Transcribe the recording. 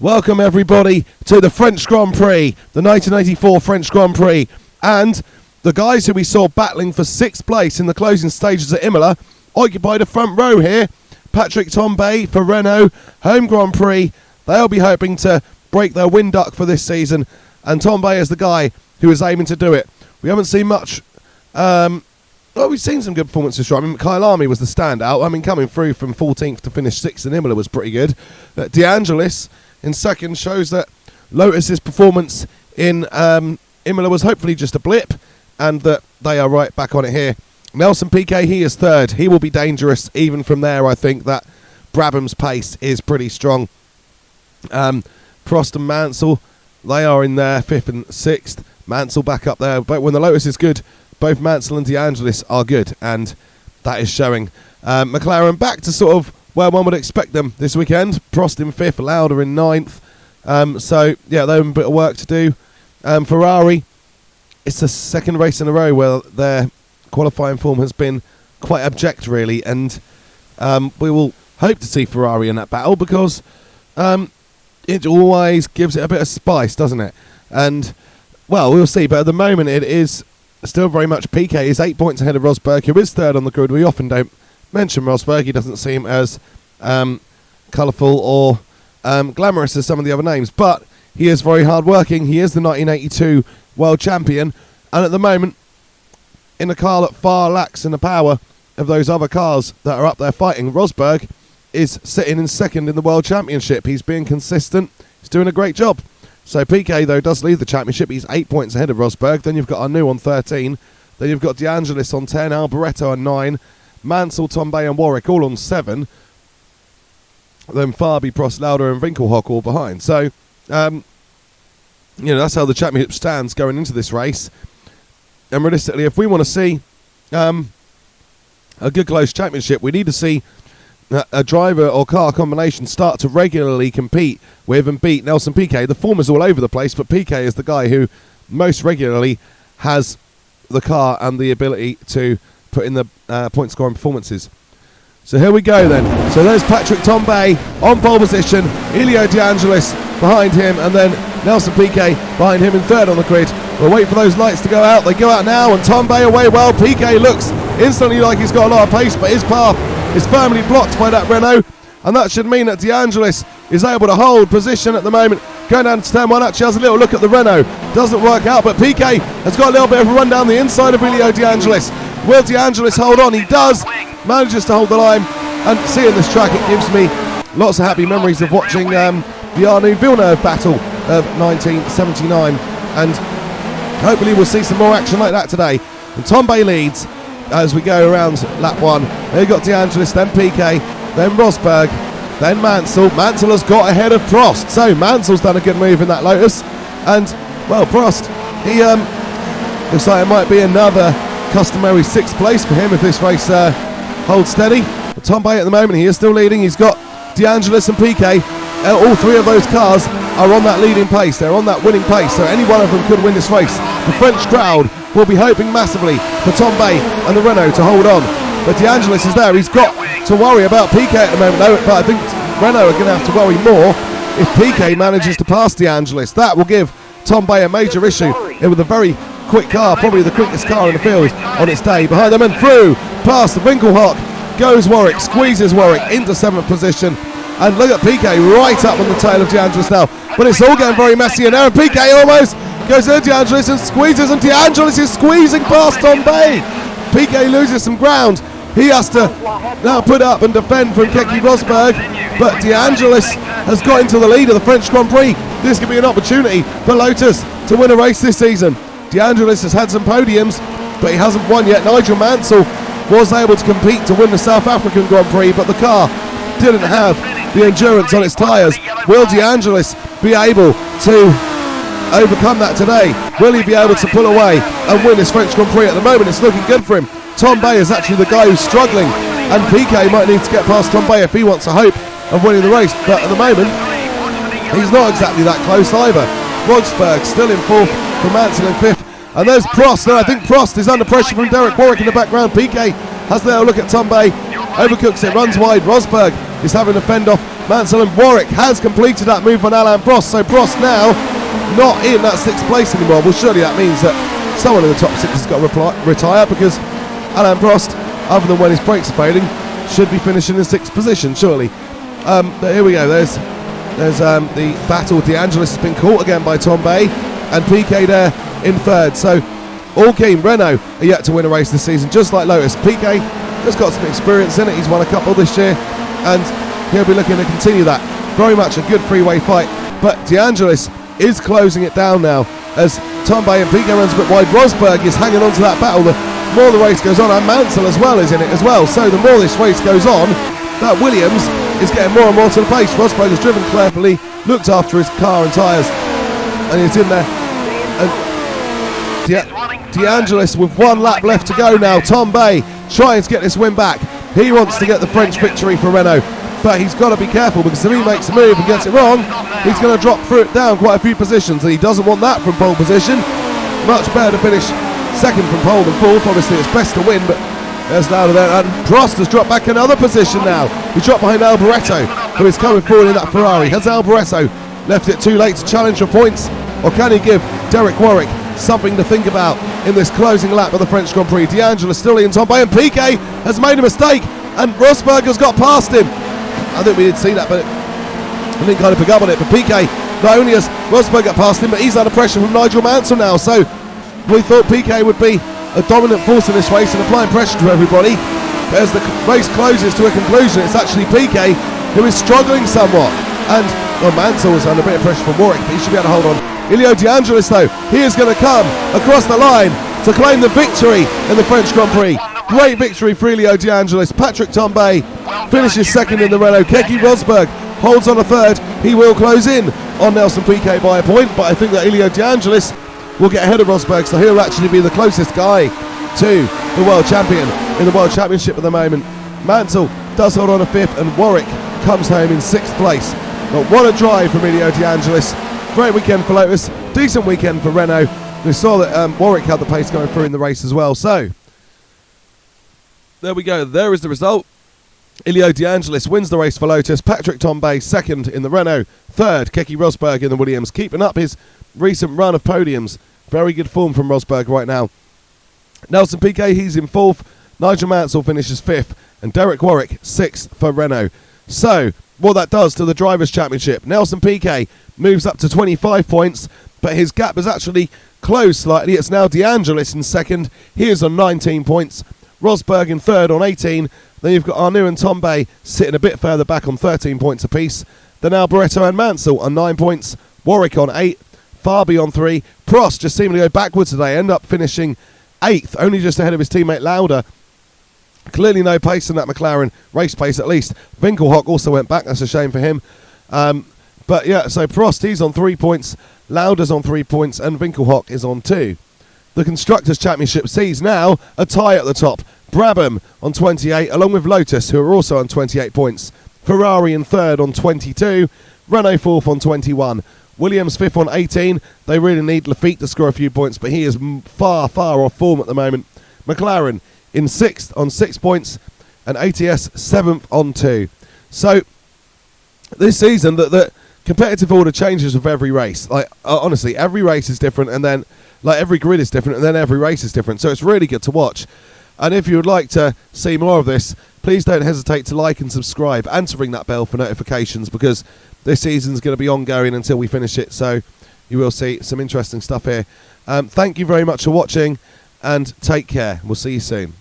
Welcome everybody to the French Grand Prix, the 1984 French Grand Prix, and the guys who we saw battling for 6th place in the closing stages at Imola occupy the front row here. Patricktambay for Renault, home Grand Prix. They'll be hoping to break their wind duck for this season, and Tambay is the guy who is aiming to do it. We haven't seen much. We've seen some good performances. I mean, Kyle Army was the standout. I mean, coming through from 14th to finish 6th in Imola was pretty good. DeAngelis in second shows that Lotus's performance in Imola was hopefully just a blip, and that they are right back on it here. Nelsonpiquet, he is third. He will be dangerous. Even from there, I think that Brabham's pace is pretty strong. Prost and Mansell, they are in there, 5th and 6th. Mansell back up there. But when the Lotus is good, both Mansell and DeAngelis are good, and that is showing. McLaren back to sort of where one would expect them this weekend. Prost in 5th, Lauda in 9th. So, yeah, they have a bit of work to do. Ferrari, it's the second race in a row where their qualifying form has been quite abject, really, and we will hope to see Ferrari in that battle, because it always gives it a bit of spice, doesn't it? And, well, we'll see, but at the moment it is still very much Piquet. He's 8 points ahead of Rosberg, who is third on the grid. We often don't mention Rosberg. He doesn't seem as colourful or glamorous as some of the other names, but he is very hard-working. He is the 1982 world champion, and at the moment, in a car that far lacks in the power of those other cars that are up there fighting, Rosberg is sitting in second in the world championship. He's being consistent. He's doing a great job. So Piquet, though, does lead the championship. He's 8 points ahead of Rosberg. Then you've got Anu on 13. Then you've got DeAngelis on 10, Alboreto on 9, Mansell, Tambay and Warwick all on 7. Then Fabi, Prost, Lauda and Winkelhock all behind. So, that's how the championship stands going into this race. And realistically, if we want to see a good close championship, we need to see a driver or car combination start to regularly compete with and beat Nelsonpiquet. The form is all over the place, but Piquet is the guy who most regularly has the car and the ability to put in the point scoring performances. So here we go then. So there's Patricktambay on pole position, eliodeangelis behind him, and then Nelsonpiquet behind him in third on the grid. We'll wait for those lights to go out. They go out now, and Tambay away well. Piquet looks instantly like he's got a lot of pace, but his path is firmly blocked by that Renault, and that should mean that DeAngelis is able to hold position at the moment. Going down to turn one, actually has a little look at the Renault. Doesn't work out, but Piquet has got a little bit of a run down the inside of eliodeangelis. Will DeAngelis hold on? He does. Manages to hold the line, and seeing this track, it gives me lots of happy memories of watching the Arnaud Villeneuve battle of 1979, and hopefully we'll see some more action like that today. And Tambay leads as we go around lap 1. They've got DeAngelis, then Piquet, then Rosberg, then Mansell. Mansell has got ahead of Prost, so Mansell's done a good move in that Lotus. And, well, Prost, he looks like it might be another customary 6th place for him if this race holds steady. But Tambay at the moment, he is still leading. He's got DeAngelis and Piquet. All three of those cars are on that leading pace. They're on that winning pace, so any one of them could win this race. The French crowd will be hoping massively for Tambay and the Renault to hold on. But DeAngelis is there. He's got to worry about Piquet at the moment, though, but I think Renault are going to have to worry more if Piquet manages to pass DeAngelis. That will give Tambay a major issue. With a very quick car, probably the quickest car in the field on its day. Behind them and through, past the Winkelhock, goes Warwick, squeezes Warwick into 7th position. And look at Piquet right up on the tail of DeAngelis now. But it's all getting very messy in there, and Piquet almost goes to DeAngelis and squeezes, and DeAngelis is squeezing past Tambay. Piquet loses some ground. He has to now put up and defend from Kekerosberg, but DeAngelis has got into the lead of the French Grand Prix. This could be an opportunity for Lotus to win a race this season. DeAngelis has had some podiums, but he hasn't won yet. Nigel Mansell was able to compete to win the South African Grand Prix, but the car didn't have the endurance on its tyres. Will DeAngelis be able to overcome that today? Will he be able to pull away and win this French Grand Prix? At the moment, it's looking good for him. Tambay is actually the guy who's struggling, and Piquet might need to get past Tambay if he wants a hope of winning the race, but at the moment, he's not exactly that close either. Rosberg still in 4th, for Mansell in 5th, and there's Prost. Now I think Prost is under pressure from Derekwarwick in the background. Piquet has a little look at Tambay, overcooks it, runs wide. Rosberg is having to fend off Mansell and Warwick has completed that move on alainprost, so Prost now not in that 6th place anymore. Well, surely that means that someone in the top 6 has got to retire, because alainprost, other than when his brakes are failing, should be finishing in 6th position, surely. But here we go, there's the battle. Eliodeangelis has been caught again by Tambay, and Piquet there in 3rd. So all keen. Renault are yet to win a race this season, just like Lotus. Piquet has got some experience in it. He's won a couple this year, and he'll be looking to continue that. Very much a good freeway fight, but Eliodeangelis is closing it down now as Tambay and Piquet runs a bit wide. Rosberg is hanging on to that battle. The more the race goes on, and Mansell as well is in it as well. So the more this race goes on, that Williams is getting more and more to the pace. Rosberg has driven carefully, looked after his car and tyres, and he's in there. And Eliodeangelis with 1 lap left to go now. Tambay trying to get this win back. He wants to get the French victory for Renault, but he's got to be careful, because if he makes a move and gets it wrong, he's going to drop down quite a few positions, and he doesn't want that from pole position. Much better to finish 2nd from pole than 4th. Obviously it's best to win, but there's Lauda there, and Prost has dropped back another position now. He dropped behind Alboreto, who is coming forward in that Ferrari. Has Alboreto left it too late to challenge for points, or can he give Derekwarwick something to think about in this closing lap of the French Grand Prix? Eliodeangelis still in Tambay, and Piquet has made a mistake, and Rosberg has got past him. I think we did see that, but I didn't kind of pick up on it. But Piquet, not only has Rosberg got past him, but he's under pressure from Nigelmansell now. So we thought Piquet would be a dominant force in this race and applying pressure to everybody. But as the race closes to a conclusion, it's actually Piquet who is struggling somewhat. And Mansell was under a bit of pressure from Warwick, but he should be able to hold on. Eliodeangelis, though, he is going to come across the line to claim the victory in the French Grand Prix. Great victory for Eliodeangelis. Patricktambay finishes 2nd in the Renault. Kekerosberg holds on a 3rd. He will close in on nelsonpiquet by a point, but I think that Eliodeangelis will get ahead of Rosberg, so he'll actually be the closest guy to the world champion in the World Championship at the moment. Mansell does hold on a 5th, and Warwick comes home in 6th place. But what a drive from Eliodeangelis. Great weekend for Lotus, decent weekend for Renault. We saw that Warwick had the pace going through in the race as well. So there we go, there is the result. Eliodeangelis wins the race for Lotus. Patricktambay 2nd in the Renault, 3rd Kekerosberg in the Williams, keeping up his recent run of podiums. Very good form from Rosberg right now. Nelsonpiquet, he's in 4th. Nigelmansell finishes 5th, and Derekwarwick 6th for Renault. So what that does to the Drivers' Championship, Nelsonpiquet moves up to 25 points, but his gap has actually closed slightly. It's now Eliodeangelis in 2nd. He is on 19 points. Rosberg in 3rd on 18. Then you've got Arnoux and Tambay sitting a bit further back on 13 points apiece. Then Alboreto and Mansell on 9 points. Warwick on 8. Farby on 3. Prost just seeming to go backwards today. End up finishing 8th, only just ahead of his teammate Lauda. Clearly no pace in that McLaren, race pace at least. Winkelhock also went back, that's a shame for him. But yeah, so Prost, he's on 3 points, Lauda's on 3 points, and Winkelhock is on 2. The Constructors' Championship sees now a tie at the top. Brabham on 28, along with Lotus, who are also on 28 points. Ferrari in 3rd on 22, Renault 4th on 21. Williams 5th on 18. They really need Lafitte to score a few points, but he is far, far off form at the moment. McLaren in 6th on 6 points, and ATS 7th on 2. So this season, the competitive order changes with every race. Like honestly, every race is different, and then like every grid is different, and then every race is different. So it's really good to watch. And if you would like to see more of this, please don't hesitate to like and subscribe, and to ring that bell for notifications, because this season's going to be ongoing until we finish it. So you will see some interesting stuff here. Thank you very much for watching, and take care. We'll see you soon.